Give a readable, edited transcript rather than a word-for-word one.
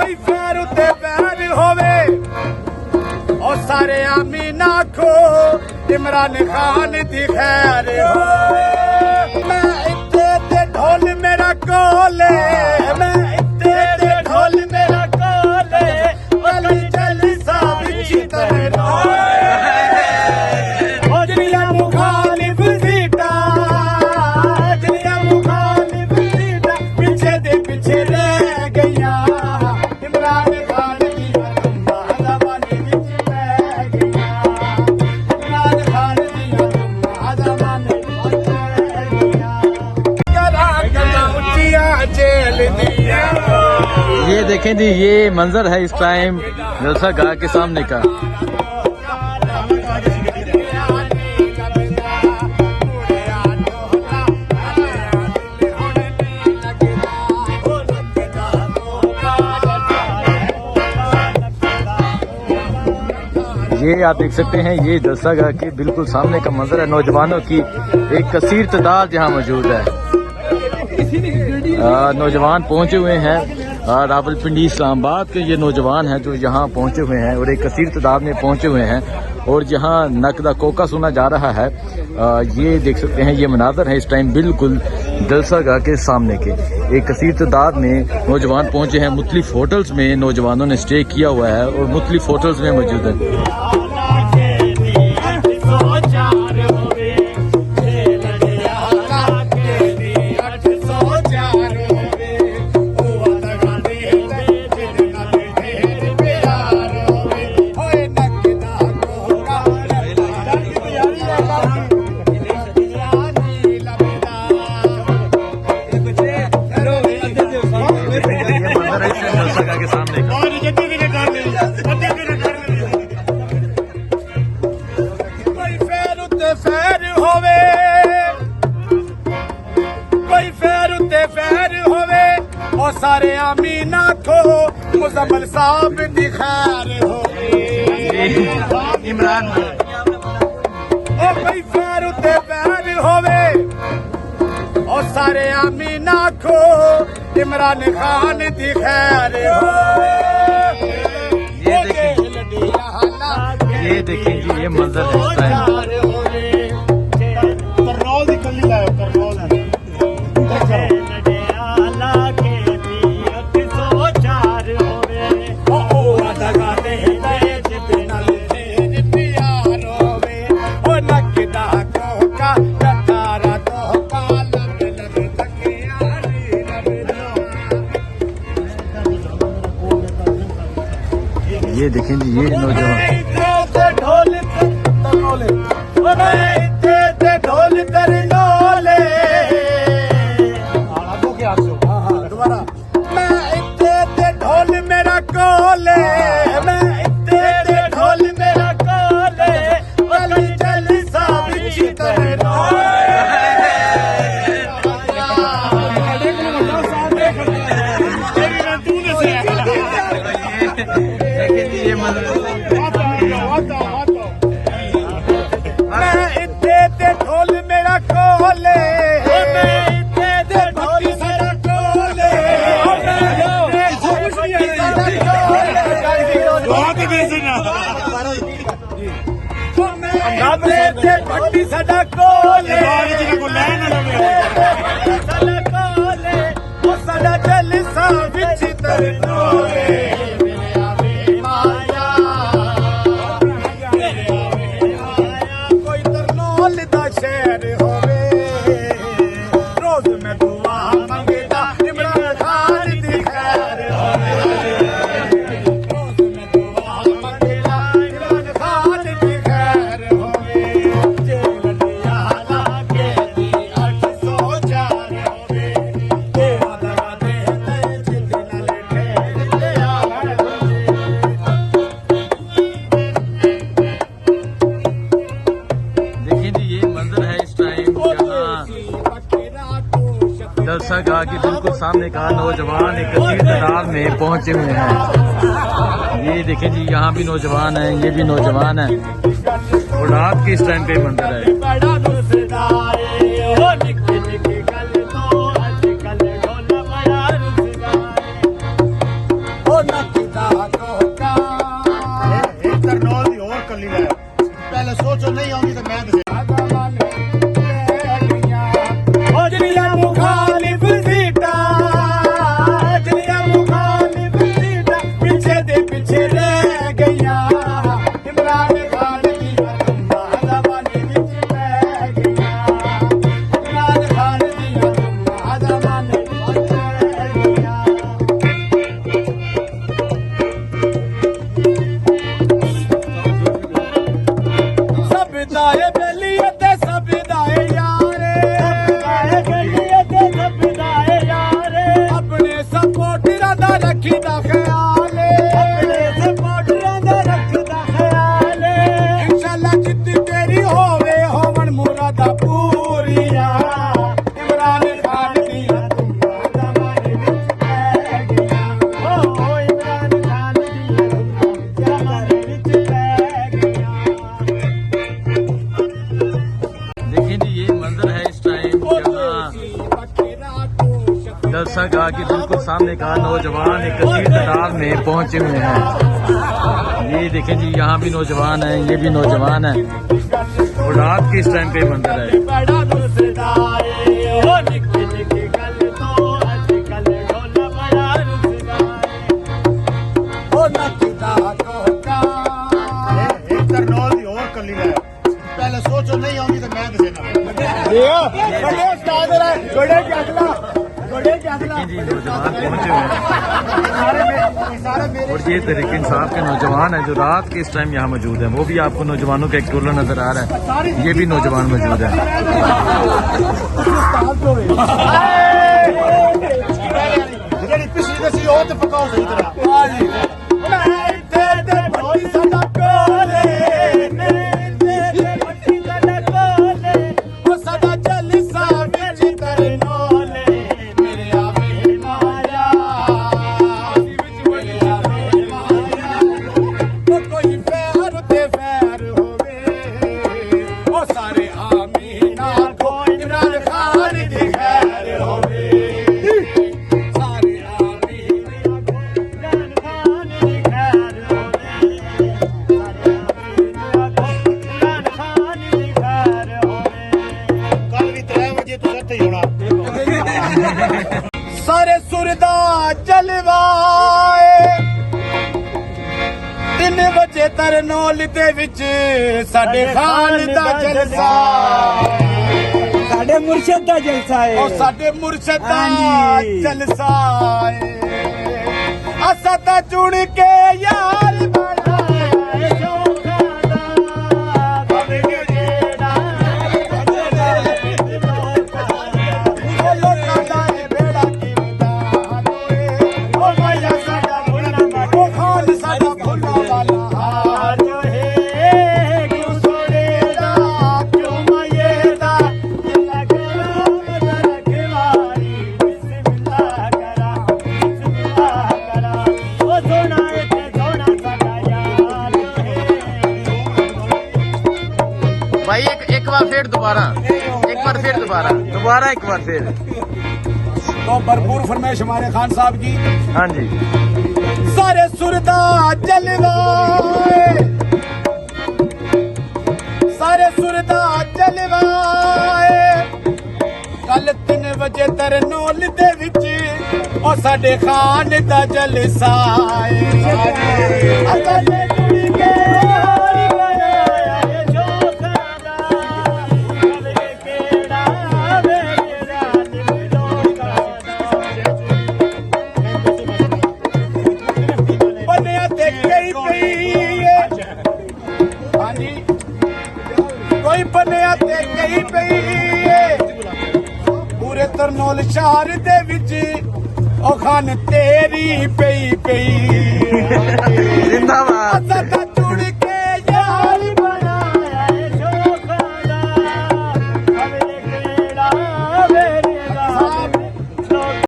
कोई पैर उत्ते पैर होवे और सारे आमीन आखो इमरान खान दी खैर होवे। मैं इत्ते ते ढोल मेरा कोले, मैं इत्ते ते ढोल मेरा कोले, अली चल सा विच तेरे जिया मुखालिफ सीटा, जिया मुखालिफ सीटा पीछे दे पीछे रह गया। इमरान खान दी अम्मा ज़माने विच पै गया, इमरान खान दी अम्मा ज़माने विच पै गया। करा करा उच्चिया जेल दिया। ये देखें जी, ये मंजर है इस टाइम जलसा गाह के सामने का। ये आप देख सकते हैं, ये जलसा गाह के बिल्कुल सामने का मंजर है। नौजवानों की एक कसीर तादाद यहाँ मौजूद है। नौजवान पहुंचे हुए हैं रावलपिंडी इस्लामाबाद के। ये नौजवान हैं जो यहाँ पहुंचे हुए हैं और एक कसीर तादाद में पहुंचे हुए हैं और जहाँ नकदा कोका सुना जा रहा है। ये देख सकते हैं, ये मनाजर है इस टाइम बिल्कुल जलसा गाह के सामने के। एक कसीर तादाद में नौजवान पहुंचे हैं। मुख्तलिफ होटल्स में नौजवानों ने स्टे किया हुआ है और मुख्तलिफ होटल्स में मौजूद है। के सामने का कोई पैर उत्ते पैर होवे, कोई पैर उत्ते पैर होवे और सारे आमीन आखो मुजम्मल साहब दी खैर होवे। इमरान कोई पैर उत्ते पैर होवे और सारे आमीन आखो इमरान खान दी खैर होवे। ये देखें जी, ये मंजर है इस टाइम। करनौल दी कली लाओ, करनौल ये देखें जी, ये नौजवान ढोल करनौले दोबारा। मैं इत्ते ते ढोल मेरा कोले, मैं इत्ते ते ढोल मेरा कोले, अली चल सा विच तेरे मैं इत्ते ते ढोल मेरा कोले, मैं इत्ते ते ढोल मेरा कोले, भट्टी साडा कोले, साडा चल सा विच तेरे कोले। शेर होवे रोज में दुआ मंगदा इमरान खान दी खैर होवे। रोज में दुआ मंगदा इमरान खान दी खैर होवे। जेल दिया लागे दी 804 होवे। देवा दगा दे जिद नाल ठेर लिया जलसा गाह के बिल्कुल सामने का। नौजवान एक कसीर तादाद में पहुंचे हुए हैं। ये देखें जी, यहाँ भी नौजवान हैं, ये भी नौजवान हैं और रात के इस टाइम पे मंदिर है। ਉਹ ਨੱਚਦਾ ਕੋਕਾ ਇਹ ਕਰਨੌਲ ਦੀ ਹੋਰ ਕੱਲੀ ਲੈ ਪਹਿਲੇ ਸੋਚੋ ਨਹੀਂ ਆਉਂਦੀ ਤੇ ਮੈਂ ਦੱਸਿਆ ਜਿਹੜੀਆਂ ਮੁਖਾਲਿਫ ਸੀਟਾਂ ਜਿਹੜੀਆਂ ਮੁਖਾਲਿਫ ਸੀਟਾਂ ਪਿੱਛੇ ਦੇ ਪਿੱਛੇ ਰਹਿ ਗਈਆਂ ਇਮਰਾਨ ਖਾਨ ਦੀਆਂ ਧੁੰਮਾਂ ਜ਼ਮਾਨੇ ਵਿੱਚ ਪੈ ਗਈਆਂ ਇਮਰਾਨ ਖਾਨ ਦੀਆਂ ਧੁੰਮਾਂ ਜ਼ਮਾਨੇ ਵਿੱਚ ਪੈ ਗਈਆਂ ਸਭ ਦਾ ਇਹ ਬੇਲੀ ਅਤੇ ਸਭ ਦਾ ਇਹ ਯਾਰੇ ਆਪਣੇ ਸਪੋਰਟਰਾਂ ਦਾ ਰੱਖੀਦਾ ਖਿਆਲ ਆਪਣੇ ਸਪੋਰਟਰਾਂ ਦਾ ਰੱਖਦਾ ਖਿਆਲ ਇਨਸ਼ਾਅੱਲਾ ਜਿੱਤ ਤੇਰੀ ਹੋਵੇ ਹੋਵਣ ਮੁਰਾਦਾਂ ਪੂਰੀਆਂ ਇਮਰਾਨ ਖਾਨ ਦੀਆਂ ਧੁੰਮਾਂ ਜ਼ਮਾਨੇ ਵਿੱਚ ਪੈ ਗਈਆਂ ਓ ਇਮਰਾਨ ਖਾਨ ਦੀਆਂ ਧੁੰਮਾਂ ਜ਼ਮਾਨੇ ਵਿੱਚ ਪੈ ਗਈਆਂ देखिए जी ये मंजर है इस टाइम जहाँ जलसा गाह के बिल्कुल सामने का नौजवान एक कसीर तादाद में पहुंचे हुए हैं। ये देखें जी यहाँ भी नौजवान है, ये भी नौजवान है और रात के इस टाइम का ही मंजर है। बड़ा रुसदाए ओ निक्की निक्की गल तो अजकल ढोला बड़ा रुसदाए ओ नचदा कोका ਇਹ ਕਰਨੌਲ ਦੀ ਹੋਰ ਕੱਲੀ ਲੈ ਪਹਿਲੇ ਸੋਚੋ ਨਹੀਂ ਆਉਂਦੀ ਤੇ ਮੈਂ ਦੱਸਿਆ बड़े उस्ताद रहा छोड़े के अगला छोड़े के अगला देखिए जी नौजवान पहुंचे हुए हैं सारे मेरे और ये तहरीक इंसाफ के नौजवान है जो रात के इस टाइम यहाँ मौजूद है। वो भी आपको नौजवानों का एक टोला नजर आ रहा है, ये भी नौजवान मौजूद है। ਜਿਹੜੀ ਪਿਛਲੀ ਦਸੀ ਉਹ ਤੇ ਪਕਾਓ ਸਹੀ ਤਰ੍ਹਾਂ ਸਾਰੇ ਸੁਰ ਦਾ ਜਲਵਾਏ 3 ਵਜੇ ਤਰਨੌਲ ਦੇ ਵਿੱਚ ਸਾਡੇ ਖਾਨ ਦਾ ਜਲਸਾ ਸਾਡੇ ਮੁਰਸ਼ਦ ਦਾ ਜਲਸਾ ਹੈ ਉਹ ਸਾਡੇ ਮੁਰਸ਼ਦ ਦਾ ਹਾਂਜੀ। ਜਲਸਾ ਏ ਅਸਾਂ ਤਾਂ ਚੁਣ ਕੇ ਯਾਰ ਬਣਾਇਆ ਸ਼ੌਕਾਂ ਦਾ ਬਦਲ ਜਿਹੜਾ ਉਹ ਲੋਕਾਂ ਦਾ ਇਹ ਬੇੜਾ ਕਿਰਦਾ ਦੋਏ ਉਹ ਮਾਇਆ ਸਾਡਾ ਭੁੱਲਣਾ ਉਹ ਖਾਨ ਸਾਡਾ ਭੁੱਲਣਾ ਵਾਲਾ ਹਾਰ ਜੋ ਹੈ ਕਿਉਂ ਸੋੜੇਦਾ ਕਿਉਂ ਮਾਏ ਦਾ ਦਿਲ ਕਰਾ ਮਦਰ ਖਵਾਰੀ ਬਿਸਮਿਲ੍ਲਾਹ ਕਰਾ ਉਹ ਸੋਨਾ ਤੇ ਸੋਨਾ ਸਾਡਾ ਯਾਰ ਜੋ ਹੈ भाई एक बार फिर दोबारा एक बार फिर तो भरपूर फरमाइश हमारे खान साहब की हाँ जी। सारे सुरदा जलवाए सारे सुरदा जलवाए कल 3 ਵਜੇ ਤਰਨੌਲ ਦੇ ਵਿੱਚ ਉਹ ਸਾਡੇ ਖਾਨ ਦਾ ਜਲਸਾ ਏ ਅਸਾਂ ਨੇ ਕੁੜੀ ਕੇ ਹਾਰੀ ਬਣਾਇਆ ਏ ਸ਼ੌਕਾਂ ਦਾ ਕਦੇ ਕਿਹੜਾ ਵੇਖਦਾ ਨਿਮ ਲੋਕਾਂ ਦਾ ਬੰਨਿਆ ਤੇ ਕਈ ਪਈ ਏ ਹਾਂਜੀ ਕੋਈ ਬੰਨਿਆ ਤੇ ਕਈ ਪਈ ਏ ਪੂਰੇ ਤਰਨੌਲ ਸ਼ਹਿਰ ਦੇ ਵਿੱਚ ਉਹ ਖਾਨ ਤੇਰੀ ਪਈ